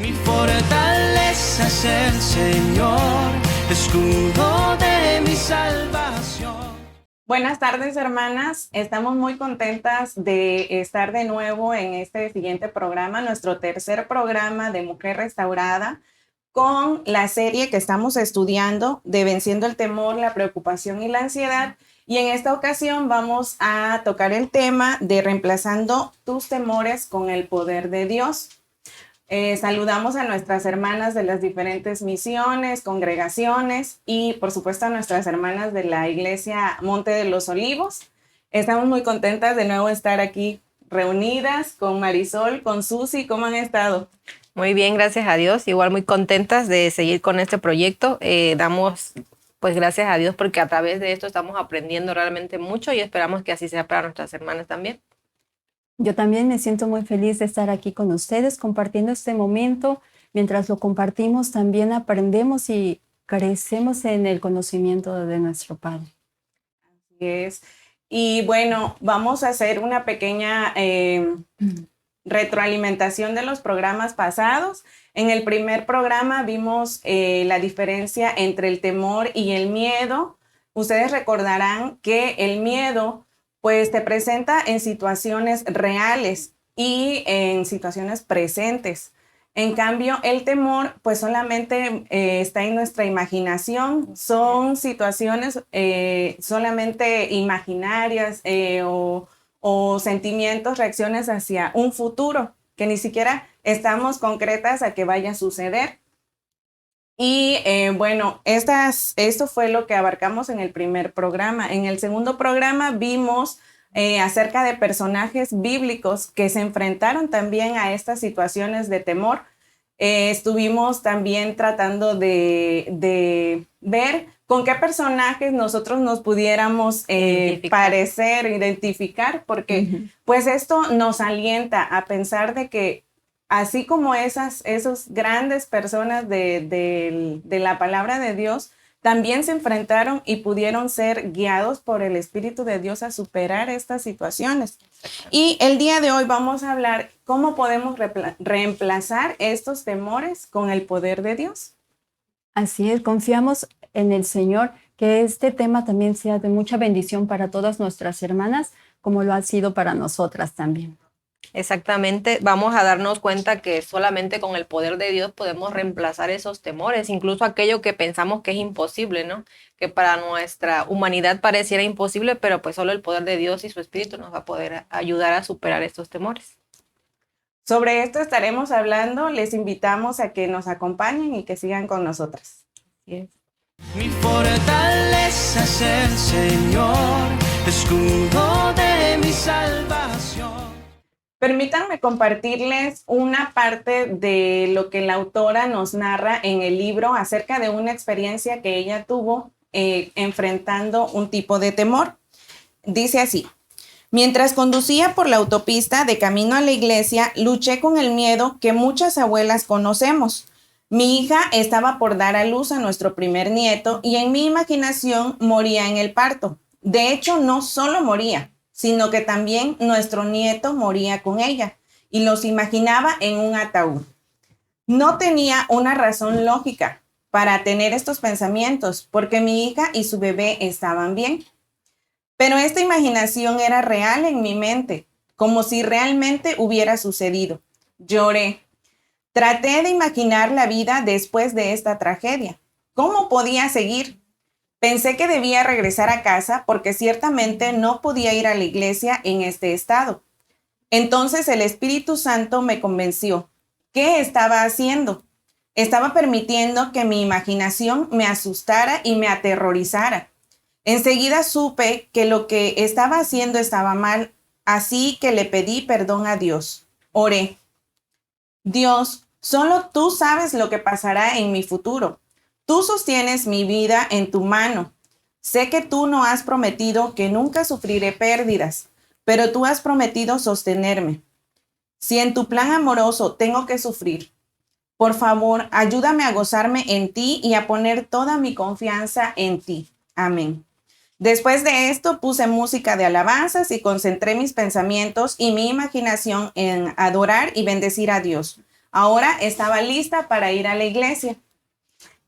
Mi fortaleza es el Señor, escudo de mi salvación. Buenas tardes, hermanas. Estamos muy contentas de estar de nuevo en este siguiente programa, nuestro tercer programa de Mujer Restaurada, con la serie que estamos estudiando de Venciendo el Temor, la Preocupación y la Ansiedad. Y en esta ocasión vamos a tocar el tema de reemplazando tus temores con el poder de Dios. Saludamos a nuestras hermanas de las diferentes misiones, congregaciones y por supuesto a nuestras hermanas de la Iglesia Monte de los Olivos. Estamos muy contentas de nuevo estar aquí reunidas con Marisol, con Susi. ¿Cómo han estado? Muy bien, gracias a Dios. Igual muy contentas de seguir con este proyecto. Damos pues gracias a Dios porque a través de esto estamos aprendiendo realmente mucho y esperamos que así sea para nuestras hermanas también. Yo también me siento muy feliz de estar aquí con ustedes compartiendo este momento. Mientras lo compartimos, también aprendemos y crecemos en el conocimiento de nuestro Padre. Así es. Y bueno, vamos a hacer una pequeña retroalimentación de los programas pasados. En el primer programa vimos la diferencia entre el temor y el miedo. Ustedes recordarán que el miedo pues te presenta en situaciones reales y en situaciones presentes. En cambio, el temor pues solamente está en nuestra imaginación. Son situaciones solamente imaginarias o sentimientos, reacciones hacia un futuro que ni siquiera estamos concretas a que vaya a suceder. Y bueno, esto fue lo que abarcamos en el primer programa. En el segundo programa vimos acerca de personajes bíblicos que se enfrentaron también a estas situaciones de temor. Estuvimos también tratando de ver con qué personajes nosotros nos pudiéramos identificar, porque pues esto nos alienta a pensar de que así como esos grandes personas de la palabra de Dios, también se enfrentaron y pudieron ser guiados por el Espíritu de Dios a superar estas situaciones. Y el día de hoy vamos a hablar cómo podemos reemplazar estos temores con el poder de Dios. Así es, confiamos en el Señor, que este tema también sea de mucha bendición para todas nuestras hermanas, como lo ha sido para nosotras también. Exactamente, vamos a darnos cuenta que solamente con el poder de Dios podemos reemplazar esos temores, incluso aquello que pensamos que es imposible, ¿no? Que para nuestra humanidad pareciera imposible, pero pues solo el poder de Dios y su Espíritu nos va a poder ayudar a superar estos temores. Sobre esto estaremos hablando, les invitamos a que nos acompañen y que sigan con nosotras. Yes. Mi fortaleza es el Señor, escudo de mi salvación. Permítanme compartirles una parte de lo que la autora nos narra en el libro acerca de una experiencia que ella tuvo enfrentando un tipo de temor. Dice así: mientras conducía por la autopista de camino a la iglesia, luché con el miedo que muchas abuelas conocemos. Mi hija estaba por dar a luz a nuestro primer nieto y en mi imaginación moría en el parto. De hecho, no solo moría, sino que también nuestro nieto moría con ella y los imaginaba en un ataúd. No tenía una razón lógica para tener estos pensamientos, porque mi hija y su bebé estaban bien. Pero esta imaginación era real en mi mente, como si realmente hubiera sucedido. Lloré. Traté de imaginar la vida después de esta tragedia. ¿Cómo podía seguir? Pensé que debía regresar a casa porque ciertamente no podía ir a la iglesia en este estado. Entonces el Espíritu Santo me convenció. ¿Qué estaba haciendo? Estaba permitiendo que mi imaginación me asustara y me aterrorizara. Enseguida supe que lo que estaba haciendo estaba mal, así que le pedí perdón a Dios. Oré. Dios, solo tú sabes lo que pasará en mi futuro. Tú sostienes mi vida en tu mano. Sé que tú no has prometido que nunca sufriré pérdidas, pero tú has prometido sostenerme. Si en tu plan amoroso tengo que sufrir, por favor, ayúdame a gozarme en ti y a poner toda mi confianza en ti. Amén. Después de esto puse música de alabanzas y concentré mis pensamientos y mi imaginación en adorar y bendecir a Dios. ahora estaba lista para ir a la iglesia.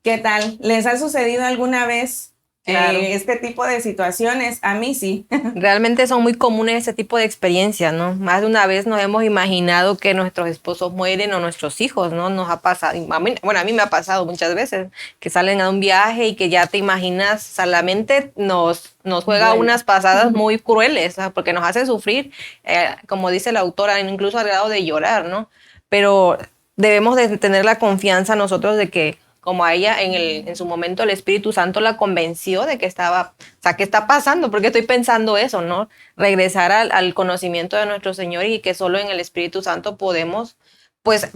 ¿Qué tal? ¿Les ha sucedido alguna vez Claro. este tipo de situaciones? A mí sí. Realmente son muy comunes ese tipo de experiencias, ¿no? Más de una vez nos hemos imaginado que nuestros esposos mueren o nuestros hijos, ¿no? Nos ha pasado, a mí me ha pasado muchas veces, que salen a un viaje y que ya te imaginas, o sea, la mente nos juega Vuela. unas pasadas muy crueles, ¿sabes? Porque nos hace sufrir, como dice la autora, incluso al grado de llorar, ¿no? Pero debemos de tener la confianza nosotros de que, como a ella en su momento el Espíritu Santo la convenció de que estaba, o sea, ¿qué está pasando? ¿Por qué estoy pensando eso, no? Regresar al conocimiento de nuestro Señor y que solo en el Espíritu Santo podemos, pues,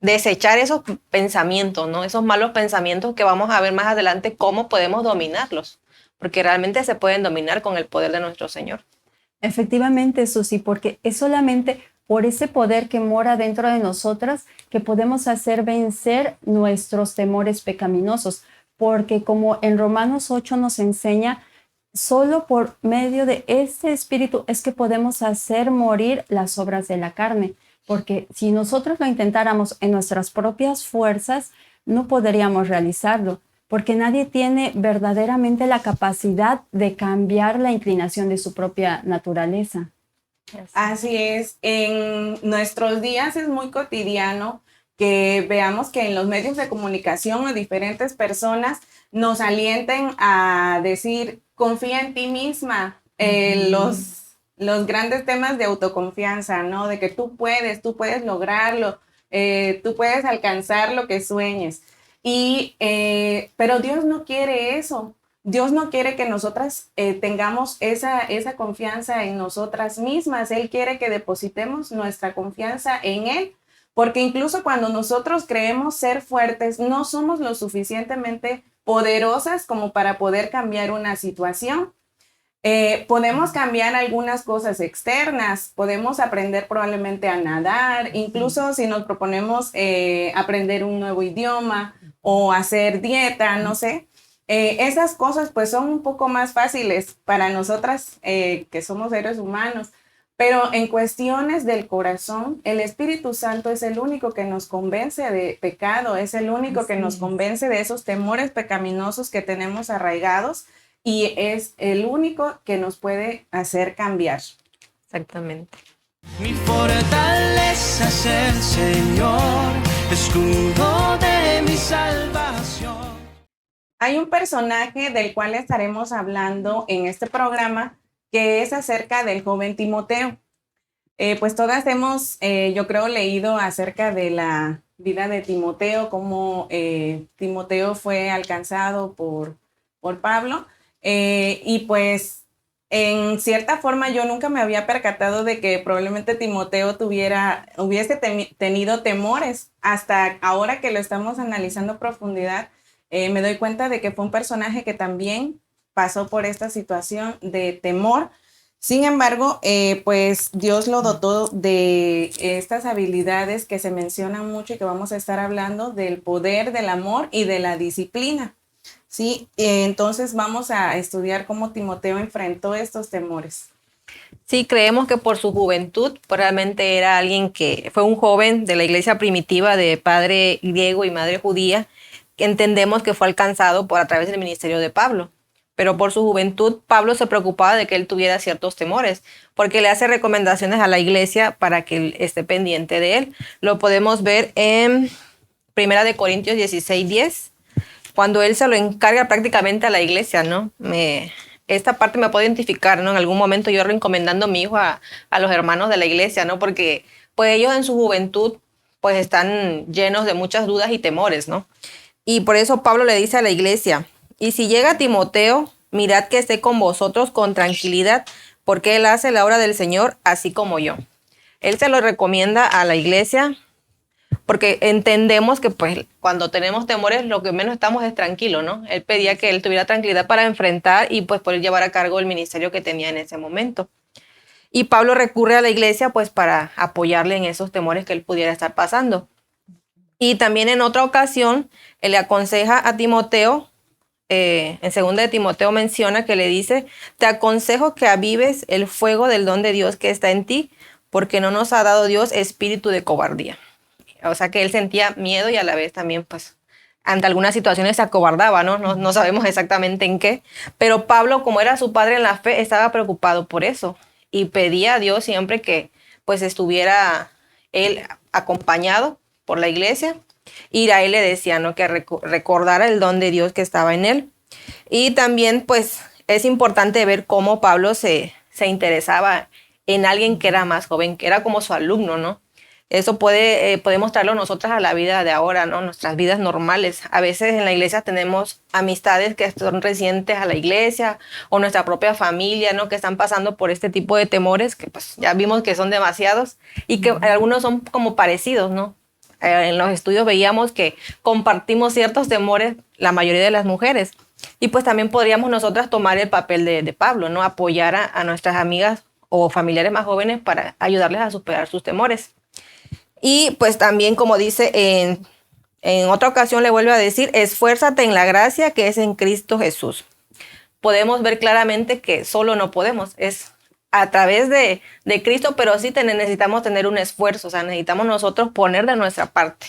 desechar esos pensamientos, ¿no? Esos malos pensamientos que vamos a ver más adelante cómo podemos dominarlos, porque realmente se pueden dominar con el poder de nuestro Señor. Efectivamente, Susi, porque es solamente por ese poder que mora dentro de nosotras que podemos hacer vencer nuestros temores pecaminosos, porque como en Romanos 8 nos enseña, solo por medio de este espíritu es que podemos hacer morir las obras de la carne, porque si nosotros lo intentáramos en nuestras propias fuerzas, no podríamos realizarlo, porque nadie tiene verdaderamente la capacidad de cambiar la inclinación de su propia naturaleza. Así es, en nuestros días es muy cotidiano que veamos que en los medios de comunicación o diferentes personas nos alienten a decir, confía en ti misma, los grandes temas de autoconfianza, ¿no? De que tú puedes lograrlo, tú puedes alcanzar lo que sueñes. Pero Dios no quiere eso. Dios no quiere que nosotras tengamos esa confianza en nosotras mismas. Él quiere que depositemos nuestra confianza en Él, porque incluso cuando nosotros creemos ser fuertes, no somos lo suficientemente poderosas como para poder cambiar una situación. Podemos cambiar algunas cosas externas, podemos aprender probablemente a nadar, incluso si nos proponemos aprender un nuevo idioma o hacer dieta, no sé. Esas cosas pues son un poco más fáciles para nosotras que somos seres humanos, pero en cuestiones del corazón, el Espíritu Santo es el único que nos convence de pecado, es el único que nos convence de esos temores pecaminosos que tenemos arraigados y es el único que nos puede hacer cambiar. Exactamente. Mi fortaleza es el Señor, escudo de mi salvación. Hay un personaje del cual estaremos hablando en este programa que es acerca del joven Timoteo. Pues todas hemos, yo creo, leído acerca de la vida de Timoteo, cómo Timoteo fue alcanzado por Pablo. Y pues en cierta forma yo nunca me había percatado de que probablemente Timoteo hubiese tenido temores. Hasta ahora que lo estamos analizando a profundidad, me doy cuenta de que fue un personaje que también pasó por esta situación de temor. Sin embargo, pues Dios lo dotó de estas habilidades que se mencionan mucho y que vamos a estar hablando del poder, del amor y de la disciplina. Sí, entonces vamos a estudiar cómo Timoteo enfrentó estos temores. Sí, creemos que por su juventud, pues realmente era alguien que fue un joven de la iglesia primitiva de padre griego y madre judía, que entendemos que fue alcanzado a través del ministerio de Pablo. Pero por su juventud, Pablo se preocupaba de que él tuviera ciertos temores, porque le hace recomendaciones a la iglesia para que él esté pendiente de él. Lo podemos ver en 1 Corintios 16:10, cuando él se lo encarga prácticamente a la iglesia, ¿no? Esta parte me puedo identificar, ¿no? En algún momento yo recomendando a mi hijo a los hermanos de la iglesia, ¿no? Porque pues ellos en su juventud pues están llenos de muchas dudas y temores, ¿no? Y por eso Pablo le dice a la iglesia, y si llega Timoteo, mirad que esté con vosotros con tranquilidad, porque él hace la obra del Señor así como yo. Él se lo recomienda a la iglesia porque entendemos que pues cuando tenemos temores lo que menos estamos es tranquilo, ¿no? Él pedía que él tuviera tranquilidad para enfrentar y pues poder llevar a cargo el ministerio que tenía en ese momento. Y Pablo recurre a la iglesia pues para apoyarle en esos temores que él pudiera estar pasando. Y también en otra ocasión, él le aconseja a Timoteo, en 2 de Timoteo menciona que le dice, te aconsejo que avives el fuego del don de Dios que está en ti, porque no nos ha dado Dios espíritu de cobardía. O sea que él sentía miedo y a la vez también, pues, ante algunas situaciones se acobardaba, ¿no? No sabemos exactamente en qué. Pero Pablo, como era su padre en la fe, estaba preocupado por eso y pedía a Dios siempre que, pues, estuviera él acompañado por la iglesia. Y a él le decía, ¿no? Que recordara el don de Dios que estaba en él. Y también, pues, es importante ver cómo Pablo se interesaba en alguien que era más joven, que era como su alumno, ¿no? Eso podemos traerlo nosotras a la vida de ahora, ¿no? Nuestras vidas normales. A veces en la iglesia tenemos amistades que son recientes a la iglesia o nuestra propia familia, ¿no? Que están pasando por este tipo de temores que pues ya vimos que son demasiados y que algunos son como parecidos, ¿no? En los estudios veíamos que compartimos ciertos temores la mayoría de las mujeres. Y pues también podríamos nosotras tomar el papel de Pablo, ¿no? Apoyar a nuestras amigas o familiares más jóvenes para ayudarles a superar sus temores. Y pues también, como dice en otra ocasión, le vuelve a decir, esfuérzate en la gracia que es en Cristo Jesús. Podemos ver claramente que solo no podemos, es a través de Cristo, pero sí necesitamos tener un esfuerzo, o sea, necesitamos nosotros poner de nuestra parte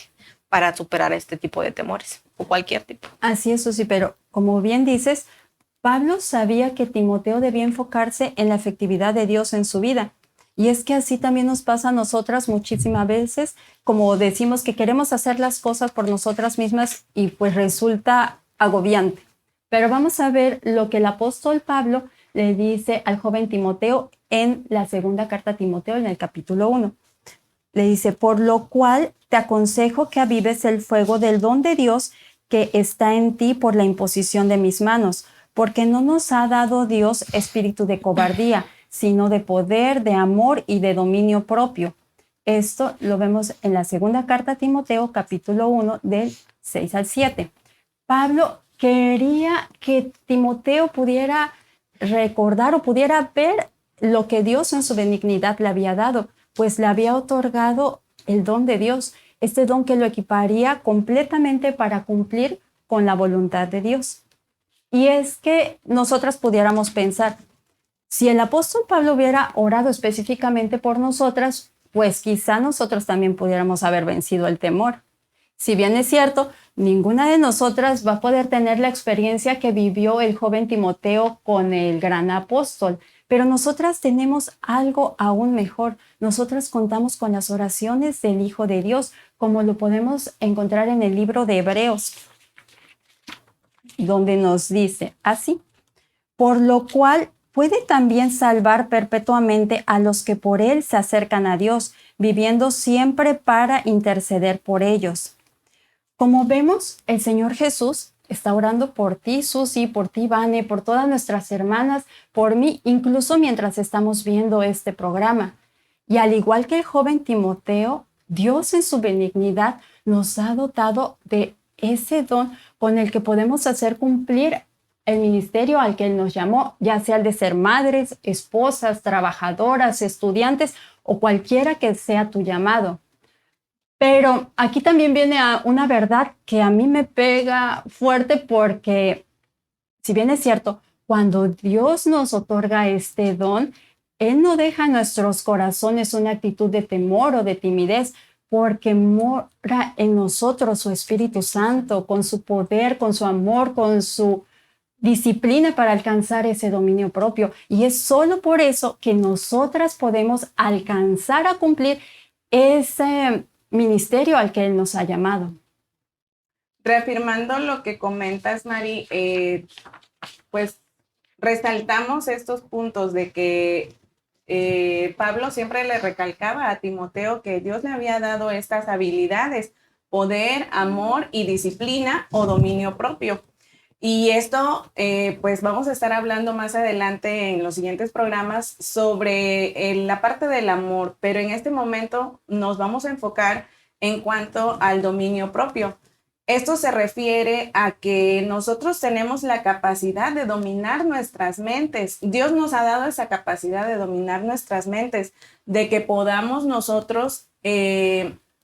para superar este tipo de temores o cualquier tipo. Así es, Susi, pero como bien dices, Pablo sabía que Timoteo debía enfocarse en la efectividad de Dios en su vida. Y es que así también nos pasa a nosotras muchísimas veces, como decimos que queremos hacer las cosas por nosotras mismas y pues resulta agobiante. Pero vamos a ver lo que el apóstol Pablo le dice al joven Timoteo en la segunda carta a Timoteo, en el capítulo 1. Le dice, por lo cual te aconsejo que avives el fuego del don de Dios que está en ti por la imposición de mis manos, porque no nos ha dado Dios espíritu de cobardía, sino de poder, de amor y de dominio propio. Esto lo vemos en la segunda carta a Timoteo, capítulo 1, del 6 al 7. Pablo quería que Timoteo pudiera recordar o pudiera ver lo que Dios en su benignidad le había dado, pues le había otorgado el don de Dios, este don que lo equiparía completamente para cumplir con la voluntad de Dios. Y es que nosotras pudiéramos pensar, si el apóstol Pablo hubiera orado específicamente por nosotras, pues quizá nosotros también pudiéramos haber vencido el temor. Si bien es cierto, ninguna de nosotras va a poder tener la experiencia que vivió el joven Timoteo con el gran apóstol, pero nosotras tenemos algo aún mejor. Nosotras contamos con las oraciones del Hijo de Dios, como lo podemos encontrar en el libro de Hebreos, donde nos dice así, por lo cual puede también salvar perpetuamente a los que por él se acercan a Dios, viviendo siempre para interceder por ellos. Como vemos, el Señor Jesús está orando por ti, Susi, por ti, Vane, por todas nuestras hermanas, por mí, incluso mientras estamos viendo este programa. Y al igual que el joven Timoteo, Dios en su benignidad nos ha dotado de ese don con el que podemos hacer cumplir el ministerio al que Él nos llamó, ya sea el de ser madres, esposas, trabajadoras, estudiantes o cualquiera que sea tu llamado. Pero aquí también viene una verdad que a mí me pega fuerte porque, si bien es cierto, cuando Dios nos otorga este don, Él no deja en nuestros corazones una actitud de temor o de timidez, porque mora en nosotros su Espíritu Santo, con su poder, con su amor, con su disciplina para alcanzar ese dominio propio. Y es solo por eso que nosotras podemos alcanzar a cumplir ese ministerio al que Él nos ha llamado. Reafirmando lo que comentas, Mari, pues resaltamos estos puntos de que Pablo siempre le recalcaba a Timoteo que Dios le había dado estas habilidades, poder, amor y disciplina o dominio propio. Y esto, pues vamos a estar hablando más adelante en los siguientes programas sobre la parte del amor, pero en este momento nos vamos a enfocar en cuanto al dominio propio. Esto se refiere a que nosotros tenemos la capacidad de dominar nuestras mentes. Dios nos ha dado esa capacidad de dominar nuestras mentes, de que podamos nosotros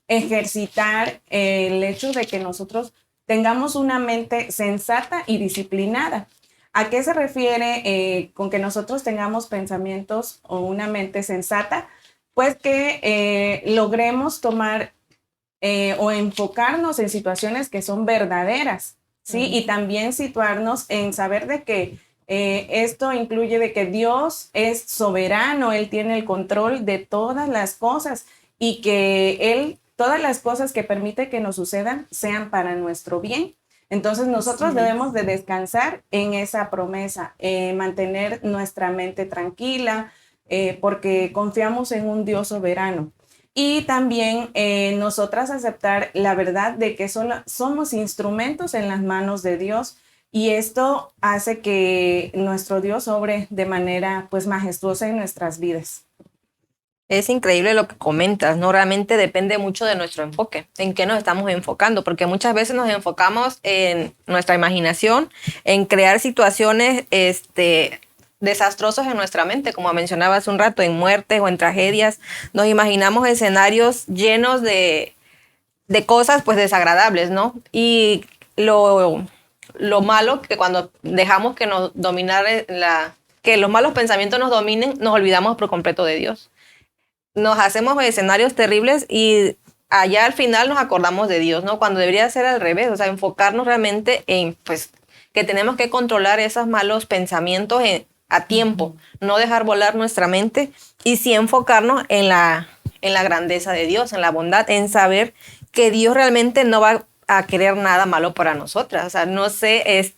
ejercitar el hecho de que nosotros tengamos una mente sensata y disciplinada. ¿A qué se refiere con que nosotros tengamos pensamientos o una mente sensata? Pues que logremos tomar o enfocarnos en situaciones que son verdaderas, ¿sí? Y también situarnos en saber de que esto incluye de que Dios es soberano, Él tiene el control de todas las cosas y que Él, todas las cosas que permite que nos sucedan sean para nuestro bien. Entonces nosotros debemos de descansar en esa promesa, mantener nuestra mente tranquila, porque confiamos en un Dios soberano. Y también nosotras aceptar la verdad de que somos instrumentos en las manos de Dios, y esto hace que nuestro Dios obre de manera pues majestuosa en nuestras vidas. Es increíble lo que comentas, ¿no? Realmente depende mucho de nuestro enfoque, en qué nos estamos enfocando, porque muchas veces nos enfocamos en nuestra imaginación, en crear situaciones desastrosas en nuestra mente, como mencionaba hace un rato, en muertes o en tragedias. Nos imaginamos escenarios llenos de cosas pues desagradables, ¿no? Y lo malo que cuando dejamos que nos dominar que los malos pensamientos nos dominen, nos olvidamos por completo de Dios. Nos hacemos escenarios terribles y allá al final nos acordamos de Dios, ¿no? Cuando debería ser al revés, o sea, enfocarnos realmente en, pues, que tenemos que controlar esos malos pensamientos a tiempo, no dejar volar nuestra mente y sí enfocarnos en la grandeza de Dios, en la bondad, en saber que Dios realmente no va a querer nada malo para nosotras. O sea, no sé,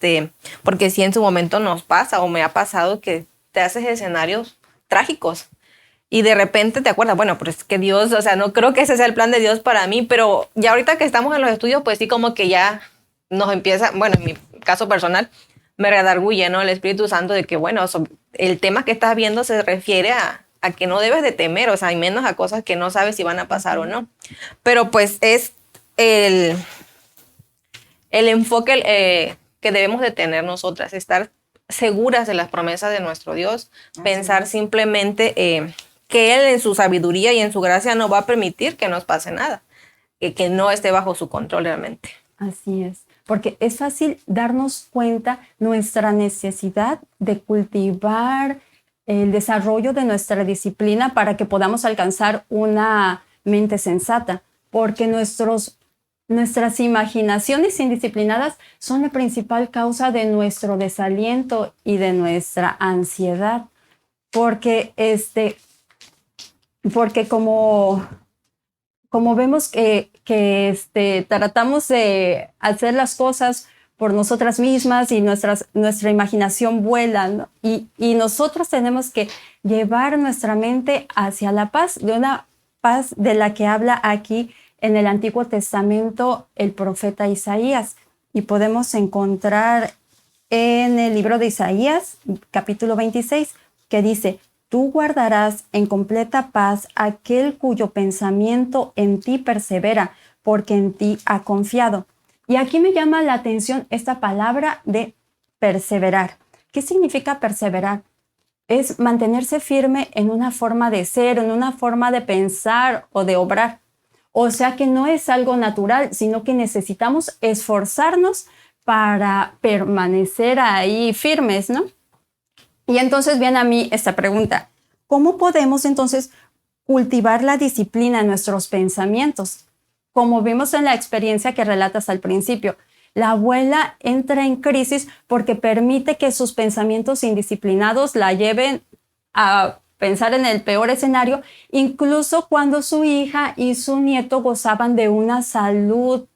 porque sí en su momento nos pasa o me ha pasado que te haces escenarios trágicos. Y de repente te acuerdas, bueno, pero es que Dios, o sea, no creo que ese sea el plan de Dios para mí, pero ya ahorita que estamos en los estudios, pues sí como que ya nos empieza, bueno, en mi caso personal, me redarguye, ¿no? El Espíritu Santo de que, bueno, el tema que estás viendo se refiere a que no debes de temer, o sea, y menos a cosas que no sabes si van a pasar o no. Pero pues es el enfoque que debemos de tener nosotras, estar seguras de las promesas de nuestro Dios, pensar simplemente que Él en su sabiduría y en su gracia no va a permitir que nos pase nada, que no esté bajo su control realmente. Así es, porque es fácil darnos cuenta nuestra necesidad de cultivar el desarrollo de nuestra disciplina para que podamos alcanzar una mente sensata, porque nuestras imaginaciones indisciplinadas son la principal causa de nuestro desaliento y de nuestra ansiedad, porque como vemos que tratamos de hacer las cosas por nosotras mismas y nuestra imaginación vuela, ¿no? Y nosotros tenemos que llevar nuestra mente hacia la paz, de una paz de la que habla aquí en el Antiguo Testamento el profeta Isaías. Y podemos encontrar en el libro de Isaías, capítulo 26, que dice: tú guardarás en completa paz aquel cuyo pensamiento en ti persevera, porque en ti ha confiado. Y aquí me llama la atención esta palabra de perseverar. ¿Qué significa perseverar? Es mantenerse firme en una forma de ser, en una forma de pensar o de obrar. O sea que no es algo natural, sino que necesitamos esforzarnos para permanecer ahí firmes, ¿no? Y entonces viene a mí esta pregunta: ¿cómo podemos entonces cultivar la disciplina en nuestros pensamientos? Como vimos en la experiencia que relatas al principio, la abuela entra en crisis porque permite que sus pensamientos indisciplinados la lleven a pensar en el peor escenario, incluso cuando su hija y su nieto gozaban de una salud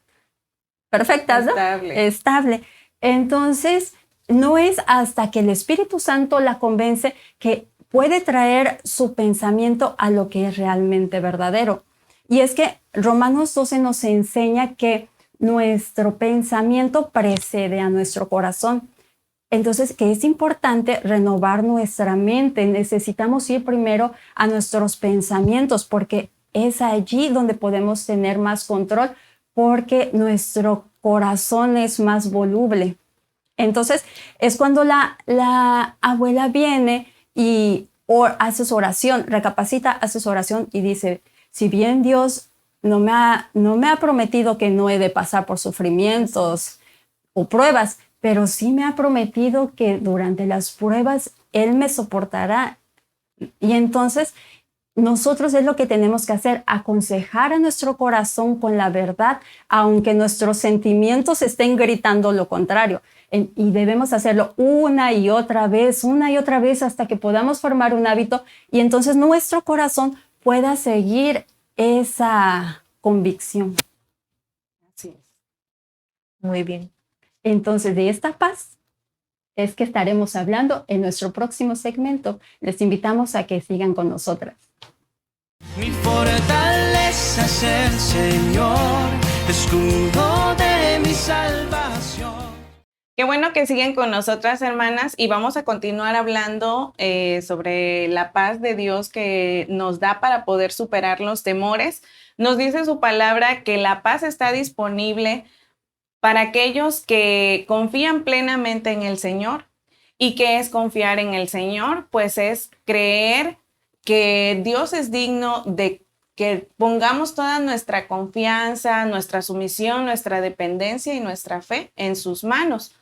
perfecta, ¿no? Estable. Entonces, no es hasta que el Espíritu Santo la convence que puede traer su pensamiento a lo que es realmente verdadero. Y es que Romanos 12 nos enseña que nuestro pensamiento precede a nuestro corazón. Entonces, que es importante renovar nuestra mente. Necesitamos ir primero a nuestros pensamientos, porque es allí donde podemos tener más control, porque nuestro corazón es más voluble. Entonces, es cuando la abuela viene y hace su oración, recapacita, hace su oración y dice: si bien Dios no me ha prometido que no he de pasar por sufrimientos o pruebas, pero sí me ha prometido que durante las pruebas Él me soportará. Y entonces nosotros es lo que tenemos que hacer, aconsejar a nuestro corazón con la verdad, aunque nuestros sentimientos estén gritando lo contrario. Y debemos hacerlo una y otra vez hasta que podamos formar un hábito y entonces nuestro corazón pueda seguir esa convicción. Así es. Muy bien. Entonces, de esta paz es que estaremos hablando en nuestro próximo segmento. Les invitamos a que sigan con nosotras. Mi fortaleza es el Señor, escudo de mi salvación. Qué bueno que siguen con nosotras, hermanas, y vamos a continuar hablando sobre la paz de Dios que nos da para poder superar los temores. Nos dice su palabra que la paz está disponible para aquellos que confían plenamente en el Señor. ¿Y qué es confiar en el Señor? Pues es creer que Dios es digno de que pongamos toda nuestra confianza, nuestra sumisión, nuestra dependencia y nuestra fe en sus manos.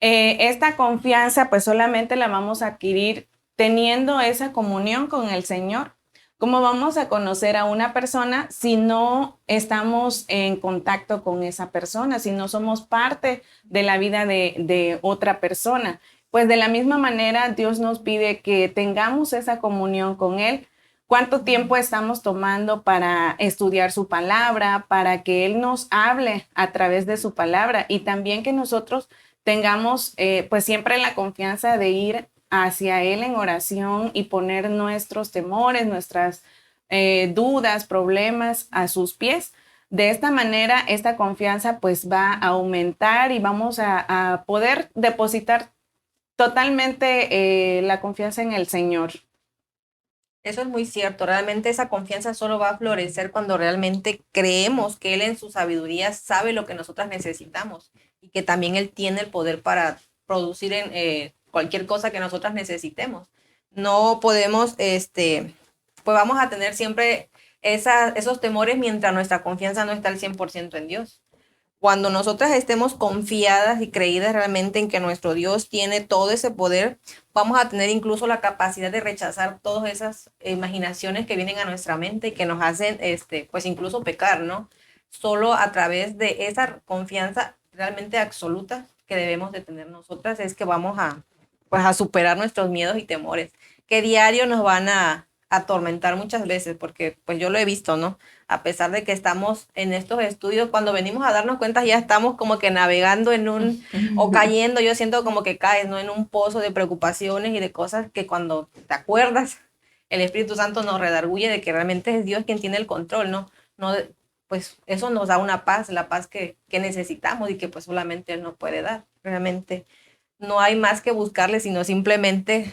Esta confianza pues solamente la vamos a adquirir teniendo esa comunión con el Señor. ¿Cómo vamos a conocer a una persona si no estamos en contacto con esa persona, si no somos parte de la vida de otra persona? Pues de la misma manera Dios nos pide que tengamos esa comunión con Él. ¿Cuánto tiempo estamos tomando para estudiar su palabra, para que Él nos hable a través de su palabra y también que nosotros tengamos pues siempre la confianza de ir hacia Él en oración y poner nuestros temores, nuestras dudas, problemas a sus pies? De esta manera, esta confianza pues va a aumentar y vamos a poder depositar totalmente la confianza en el Señor. Eso es muy cierto. Realmente esa confianza solo va a florecer cuando realmente creemos que Él en su sabiduría sabe lo que nosotras necesitamos y que también Él tiene el poder para producir en cualquier cosa que nosotras necesitemos. No podemos, pues vamos a tener siempre esos temores mientras nuestra confianza no está al 100% en Dios. Cuando nosotras estemos confiadas y creídas realmente en que nuestro Dios tiene todo ese poder, vamos a tener incluso la capacidad de rechazar todas esas imaginaciones que vienen a nuestra mente y que nos hacen, pues incluso pecar, ¿no? Solo a través de esa confianza realmente absoluta que debemos de tener nosotras es que vamos pues a superar nuestros miedos y temores, que diario nos van a atormentar muchas veces, porque pues yo lo he visto, ¿no? A pesar de que estamos en estos estudios, cuando venimos a darnos cuenta ya estamos como que navegando o cayendo, yo siento como que caes, ¿no? En un pozo de preocupaciones y de cosas que cuando te acuerdas, el Espíritu Santo nos redarguye de que realmente es Dios quien tiene el control, ¿no? Pues eso nos da una paz, la paz que necesitamos y que pues solamente Él nos puede dar. Realmente no hay más que buscarle, sino simplemente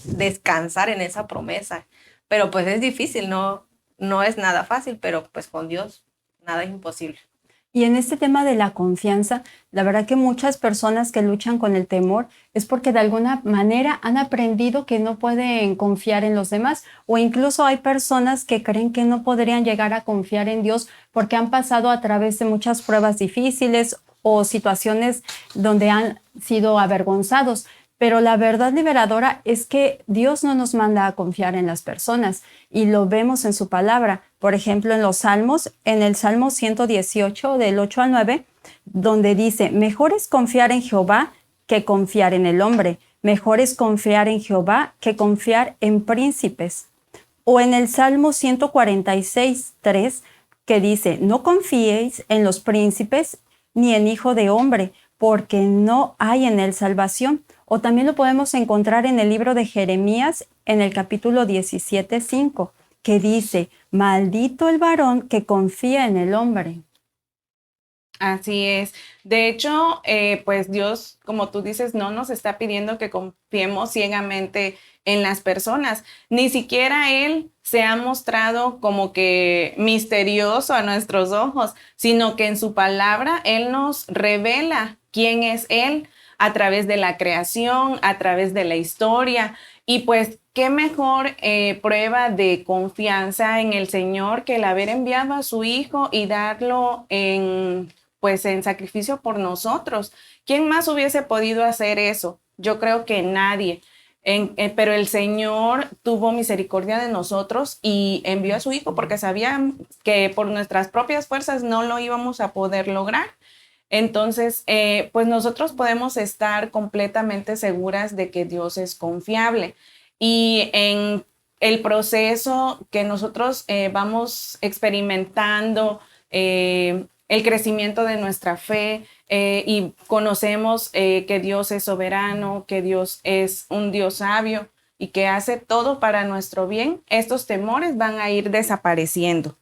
descansar en esa promesa. Pero pues es difícil, no es nada fácil, pero pues con Dios nada es imposible. Y en este tema de la confianza, la verdad que muchas personas que luchan con el temor es porque de alguna manera han aprendido que no pueden confiar en los demás, o incluso hay personas que creen que no podrían llegar a confiar en Dios porque han pasado a través de muchas pruebas difíciles o situaciones donde han sido avergonzados. Pero la verdad liberadora es que Dios no nos manda a confiar en las personas y lo vemos en su palabra. Por ejemplo, en los Salmos, en el Salmo 118, del 8 al 9, donde dice, mejor es confiar en Jehová que confiar en el hombre. Mejor es confiar en Jehová que confiar en príncipes. O en el Salmo 146, 3, que dice, no confíéis en los príncipes ni en hijo de hombre, porque no hay en él salvación. O también lo podemos encontrar en el libro de Jeremías, en el capítulo 17, 5, que dice, maldito el varón que confía en el hombre. Así es. De hecho, pues Dios, como tú dices, no nos está pidiendo que confiemos ciegamente en las personas. Ni siquiera Él se ha mostrado como que misterioso a nuestros ojos, sino que en su palabra Él nos revela quién es Él a través de la creación, a través de la historia. Y pues, qué mejor prueba de confianza en el Señor que el haber enviado a su Hijo y darlo en sacrificio por nosotros. ¿Quién más hubiese podido hacer eso? Yo creo que nadie. Pero el Señor tuvo misericordia de nosotros y envió a su Hijo porque sabía que por nuestras propias fuerzas no lo íbamos a poder lograr. Entonces, pues nosotros podemos estar completamente seguras de que Dios es confiable. Y en el proceso que nosotros vamos experimentando, el crecimiento de nuestra fe, y conocemos que Dios es soberano, que Dios es un Dios sabio y que hace todo para nuestro bien, estos temores van a ir desapareciendo.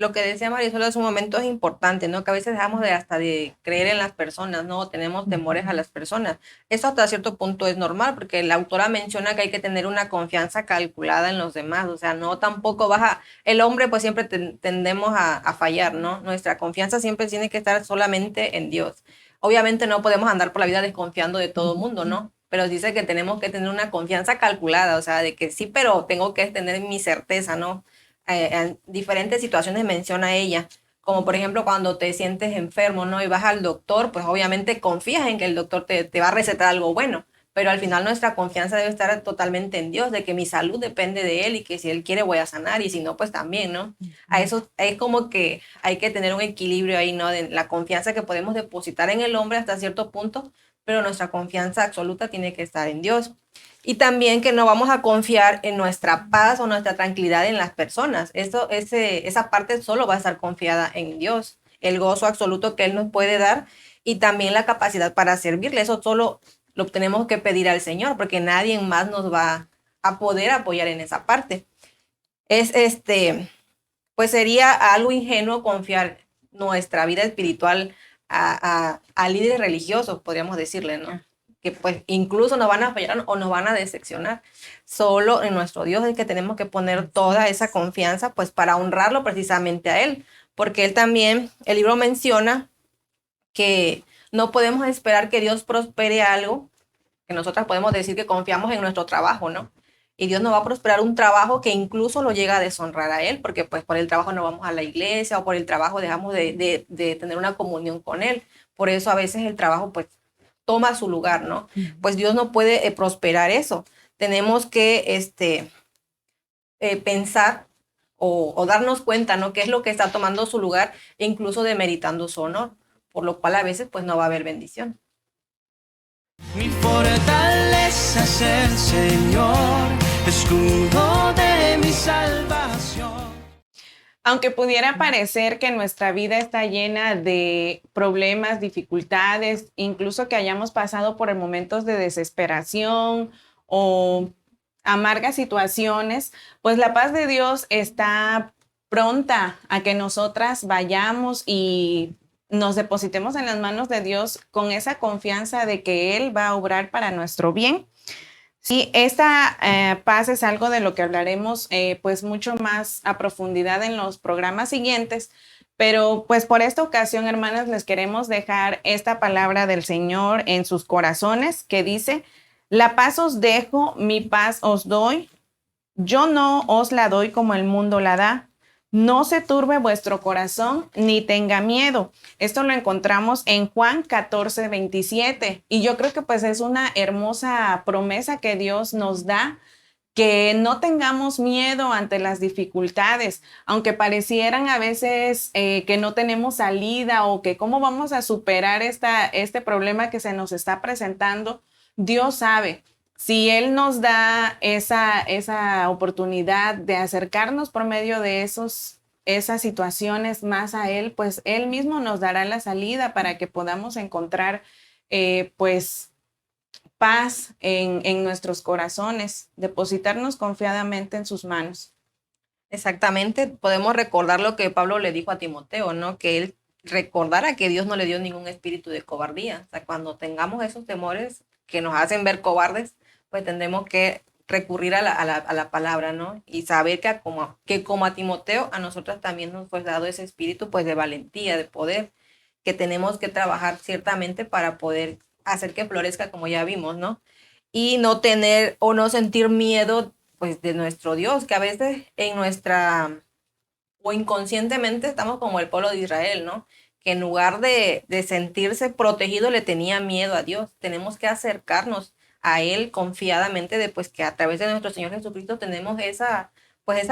Lo que decía Marisol hace un momento es importante, ¿no? Que a veces dejamos hasta de creer en las personas, ¿no? Tenemos temores a las personas. Eso hasta cierto punto es normal, porque la autora menciona que hay que tener una confianza calculada en los demás, o sea, no tampoco baja. El hombre pues siempre tendemos a fallar, ¿no? Nuestra confianza siempre tiene que estar solamente en Dios. Obviamente no podemos andar por la vida desconfiando de todo el mundo, ¿no? Pero dice que tenemos que tener una confianza calculada, o sea, de que sí, pero tengo que tener mi certeza, ¿no? En diferentes situaciones menciona ella, como por ejemplo cuando te sientes enfermo, ¿no? Y vas al doctor, pues obviamente confías en que el doctor te va a recetar algo bueno, pero al final nuestra confianza debe estar totalmente en Dios, de que mi salud depende de Él y que si Él quiere voy a sanar y si no, pues también, ¿no? A eso es como que hay que tener un equilibrio ahí, ¿no? De la confianza que podemos depositar en el hombre hasta cierto punto, pero nuestra confianza absoluta tiene que estar en Dios. Y también que no vamos a confiar en nuestra paz o nuestra tranquilidad en las personas. Esa parte solo va a estar confiada en Dios, el gozo absoluto que Él nos puede dar y también la capacidad para servirle. Eso solo lo tenemos que pedir al Señor, porque nadie más nos va a poder apoyar en esa parte. Pues sería algo ingenuo confiar nuestra vida espiritual a líderes religiosos, podríamos decirle, ¿no? Que pues incluso nos van a fallar o nos van a decepcionar. Solo en nuestro Dios es que tenemos que poner toda esa confianza pues para honrarlo precisamente a Él, porque Él también, el libro menciona que no podemos esperar que Dios prospere algo, que nosotras podemos decir que confiamos en nuestro trabajo, ¿no? Y Dios nos va a prosperar un trabajo que incluso lo llega a deshonrar a Él, porque pues por el trabajo no vamos a la iglesia o por el trabajo dejamos de tener una comunión con Él. Por eso a veces el trabajo pues toma su lugar, ¿no? Pues Dios no puede prosperar eso. Tenemos que pensar o darnos cuenta, ¿no? Qué es lo que está tomando su lugar e incluso demeritando su honor, por lo cual a veces pues no va a haber bendición. Mi fortaleza es el Señor, escudo de mi salvación. Aunque pudiera parecer que nuestra vida está llena de problemas, dificultades, incluso que hayamos pasado por momentos de desesperación o amargas situaciones, pues la paz de Dios está pronta a que nosotras vayamos y nos depositemos en las manos de Dios con esa confianza de que Él va a obrar para nuestro bien. Sí, esta paz es algo de lo que hablaremos pues mucho más a profundidad en los programas siguientes, pero pues por esta ocasión, hermanas, les queremos dejar esta palabra del Señor en sus corazones que dice: la paz os dejo, mi paz os doy, yo no os la doy como el mundo la da. No se turbe vuestro corazón ni tenga miedo. Esto lo encontramos en Juan 14:27. Y yo creo que pues es una hermosa promesa que Dios nos da, que no tengamos miedo ante las dificultades, aunque parecieran a veces que no tenemos salida o que cómo vamos a superar este problema que se nos está presentando. Dios sabe. Si Él nos da esa oportunidad de acercarnos por medio de esas situaciones más a Él, pues Él mismo nos dará la salida para que podamos encontrar pues paz en nuestros corazones, depositarnos confiadamente en sus manos. Exactamente, podemos recordar lo que Pablo le dijo a Timoteo, ¿no? Que él recordara que Dios no le dio ningún espíritu de cobardía. O sea, cuando tengamos esos temores que nos hacen ver cobardes, pues tendremos que recurrir a la palabra, ¿no? Y saber que como a Timoteo, a nosotros también nos fue dado ese espíritu pues de valentía, de poder, que tenemos que trabajar ciertamente para poder hacer que florezca, como ya vimos, ¿no? Y no tener o no sentir miedo pues de nuestro Dios, que a veces o inconscientemente estamos como el pueblo de Israel, ¿no? Que en lugar de sentirse protegido le tenía miedo a Dios. Tenemos que acercarnos a Él confiadamente de pues que a través de nuestro Señor Jesucristo tenemos esa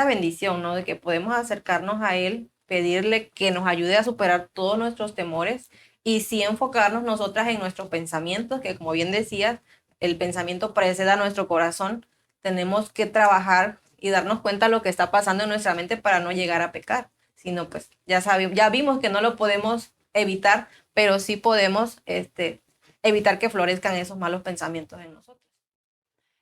bendición, ¿no? De que podemos acercarnos a Él, pedirle que nos ayude a superar todos nuestros temores y sí enfocarnos nosotras en nuestros pensamientos, que como bien decías, el pensamiento precede a nuestro corazón. Tenemos que trabajar y darnos cuenta de lo que está pasando en nuestra mente para no llegar a pecar, sino pues ya vimos que no lo podemos evitar, pero sí podemos evitar que florezcan esos malos pensamientos en nosotros.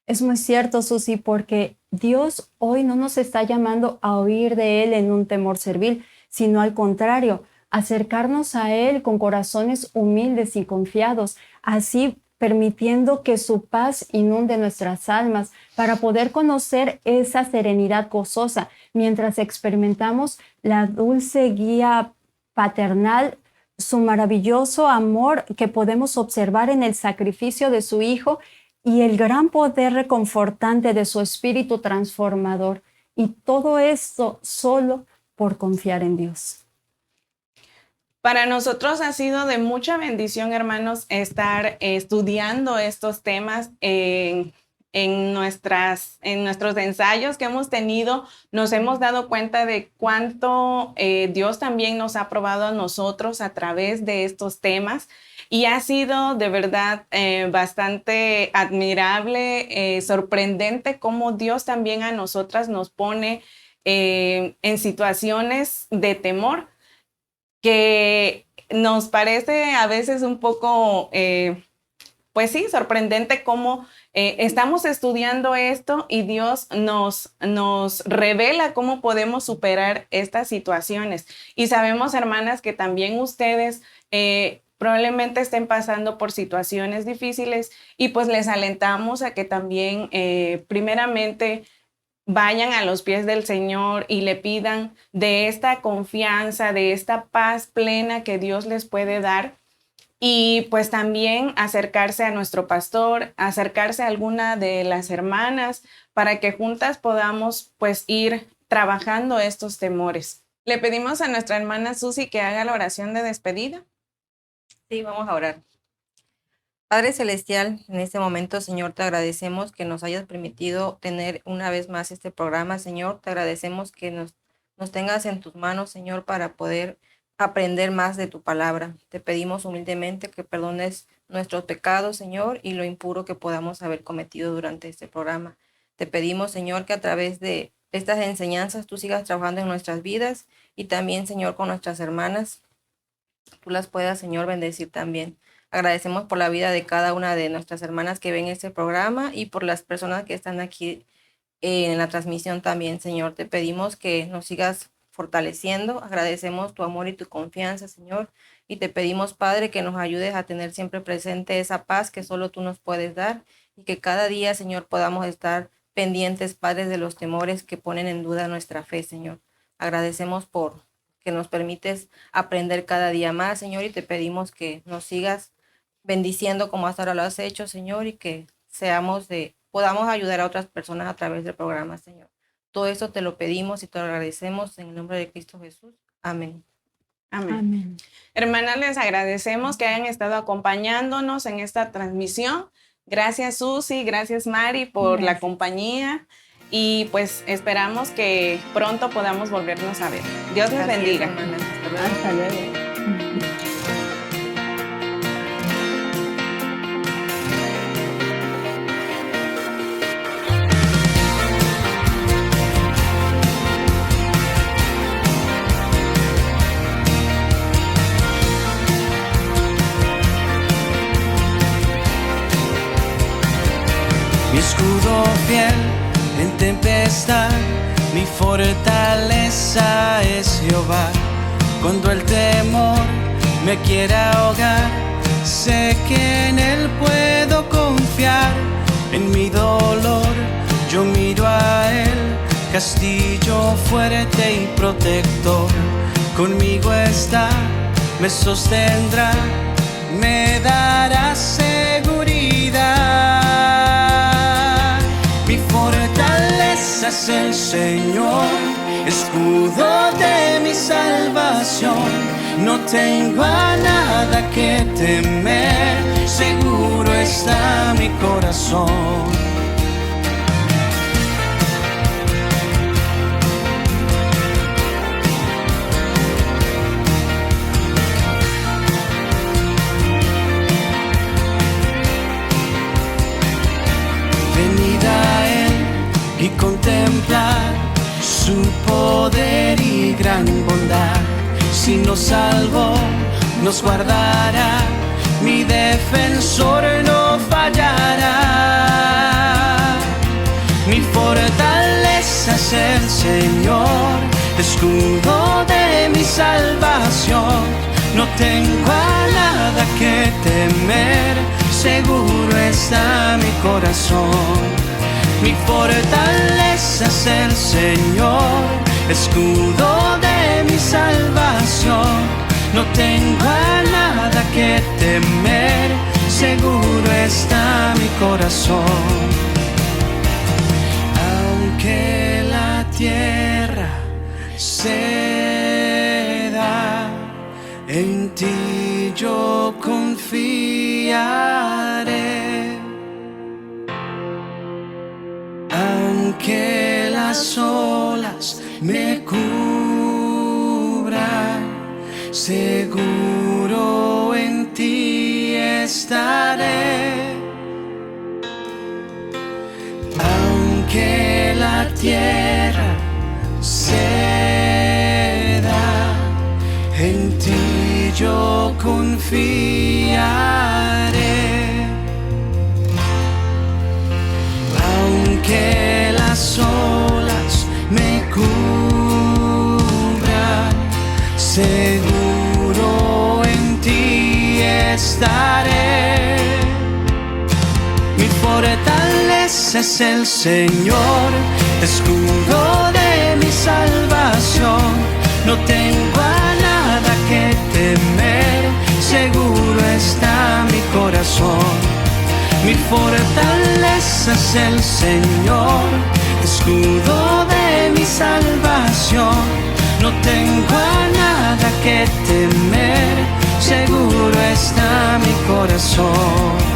Es muy cierto, Susi, porque Dios hoy no nos está llamando a huir de Él en un temor servil, sino al contrario, acercarnos a Él con corazones humildes y confiados, así permitiendo que su paz inunde nuestras almas para poder conocer esa serenidad gozosa mientras experimentamos la dulce guía paternal, su maravilloso amor que podemos observar en el sacrificio de su Hijo y el gran poder reconfortante de su espíritu transformador. Y todo esto solo por confiar en Dios. Para nosotros ha sido de mucha bendición, hermanos, estar estudiando estos temas en nuestros ensayos que hemos tenido. Nos hemos dado cuenta de cuánto Dios también nos ha probado a nosotros a través de estos temas. Y ha sido de verdad bastante admirable, sorprendente cómo Dios también a nosotras nos pone en situaciones de temor que nos parece a veces un poco, pues sí, sorprendente cómo estamos estudiando esto y Dios nos revela cómo podemos superar estas situaciones. Y sabemos, hermanas, que también ustedes probablemente estén pasando por situaciones difíciles y pues les alentamos a que también primeramente vayan a los pies del Señor y le pidan de esta confianza, de esta paz plena que Dios les puede dar. Y pues también acercarse a nuestro pastor, acercarse a alguna de las hermanas para que juntas podamos pues ir trabajando estos temores. Le pedimos a nuestra hermana Susi que haga la oración de despedida. Sí, vamos a orar. Padre Celestial, en este momento, Señor, te agradecemos que nos hayas permitido tener una vez más este programa, Señor. Te agradecemos que nos tengas en tus manos, Señor, para poder aprender más de tu palabra. Te pedimos humildemente que perdones nuestros pecados, Señor, y lo impuro que podamos haber cometido durante este programa. Te pedimos, Señor, que a través de estas enseñanzas tú sigas trabajando en nuestras vidas y también, Señor, con nuestras hermanas, tú las puedas, Señor, bendecir también. Agradecemos por la vida de cada una de nuestras hermanas que ven este programa y por las personas que están aquí en la transmisión también, Señor. Te pedimos que nos sigas fortaleciendo. Agradecemos tu amor y tu confianza, Señor. Y te pedimos, Padre, que nos ayudes a tener siempre presente esa paz que solo tú nos puedes dar y que cada día, Señor, podamos estar pendientes, Padre, de los temores que ponen en duda nuestra fe, Señor. Agradecemos por que nos permites aprender cada día más, Señor, y te pedimos que nos sigas bendiciendo como hasta ahora lo has hecho, Señor, y que podamos ayudar a otras personas a través del programa, Señor. Todo esto te lo pedimos y te lo agradecemos en el nombre de Cristo Jesús. Amén. Amén. Amén. Hermanas, les agradecemos que hayan estado acompañándonos en esta transmisión. Gracias, Susi, gracias, Mari, por la compañía. Y pues esperamos que pronto podamos volvernos a ver. Dios les bendiga. Hermanas. Hasta luego. Mi escudo fiel en tempestad, mi fortaleza es Jehová. Cuando el temor me quiera ahogar, sé que en Él puedo confiar. En mi dolor yo miro a Él, castillo fuerte y protector. Conmigo está, me sostendrá, me dará seguridad. Mi fortaleza es el Señor, escudo de mi salvación. no tengo a nada que temer, seguro está mi corazón. Venid a Él y contemplar su poder y gran bondad. Si nos salvó, nos guardará, mi defensor no fallará. Mi fortaleza es el Señor, escudo de mi salvación. No tengo a nada que temer, seguro está mi corazón. Mi fortaleza es el Señor, escudo de mi salvación. No tengo a nada que temer, seguro está mi corazón. Aunque la tierra ceda, en ti yo confiaré. Aunque las olas me cubran, seguro en ti estaré. Aunque la tierra ceda, en ti yo confiaré. Aunque las olas me cubran, seguro en ti estaré. Mi fortaleza es el Señor, escudo de mi salvación. No tengo a nada que temer, seguro está mi corazón. Mi fortaleza es el Señor, escudo de mi salvación. No tengo a nada que temer, seguro está mi corazón.